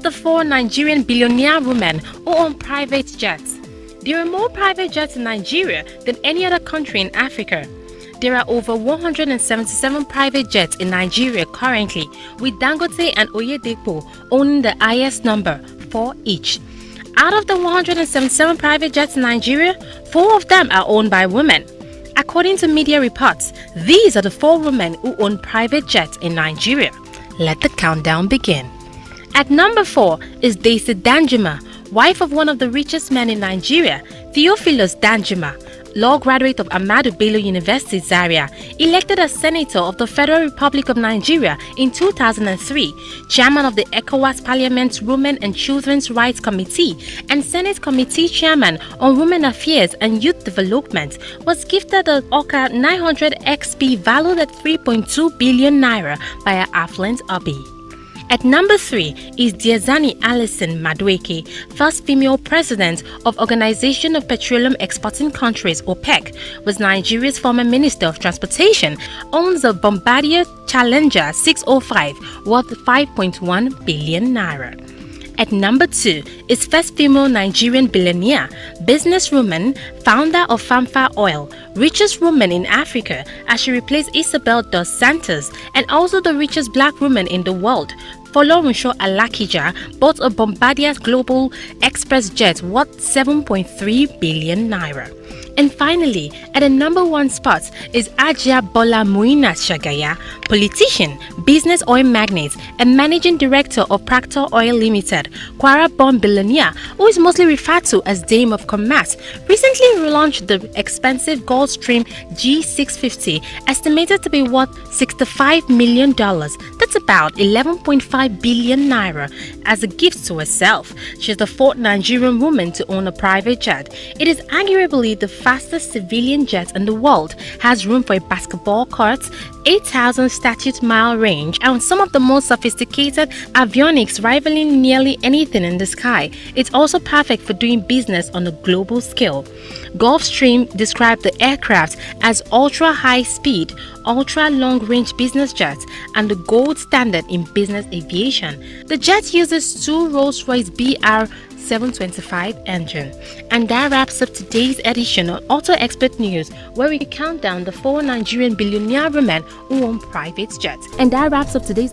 the 4 Nigerian billionaire women who own private jets. There are more private jets in Nigeria than any other country in Africa. There are over 177 private jets in Nigeria currently, with Dangote and Oyedepo owning the highest number, 4 each. Out of the 177 private jets in Nigeria, 4 of them are owned by women. According to media reports, these are the 4 women who own private jets in Nigeria. Let the countdown begin. At number 4 is Daisy Danjuma, wife of one of the richest men in Nigeria, Theophilus Danjuma, law graduate of Ahmadu Bello University, Zaria, elected as Senator of the Federal Republic of Nigeria in 2003, Chairman of the ECOWAS Parliament's Women and Children's Rights Committee, and Senate Committee Chairman on Women Affairs and Youth Development, was gifted a Oka 900 XP valued at 3.2 billion naira by her affluent hubby. At number 3 is Diazani Alison Madueke, first female president of Organization of Petroleum Exporting Countries (OPEC), was Nigeria's former Minister of Transportation, owns a Bombardier Challenger 605 worth 5.1 billion naira. At number 2 is first female Nigerian billionaire, businesswoman, founder of Famfa Oil, richest woman in Africa as she replaced Isabel dos Santos, and also the richest black woman in the world. Folorunsho Alakija bought a Bombardier Global Express jet worth 7.3 billion naira. And finally, at the number 1 spot is Ajia Bola Muina Shagaya, politician, business oil magnate, and managing director of Procter Oil Limited, Kwara-born billionaire who is mostly referred to as Dame of Commerce, recently relaunched the expensive Gulfstream G650, estimated to be worth $65 million. That's about 11.5 billion naira, as a gift to herself. She's the 4th Nigerian woman to own a private jet. It is arguably the fastest civilian jet in the world, has room for a basketball court, 8,000 statute mile range, and some of the most sophisticated avionics rivaling nearly anything in the sky. It's also perfect for doing business on a global scale. Gulfstream described the aircraft as ultra-high speed, ultra-long-range business jets and the gold standard in business aviation. The jet uses 2 Rolls-Royce BR 725 engine. And that wraps up today's edition on Auto Expert News, where we count down the 4 Nigerian billionaire women who own private jets. And that wraps up today's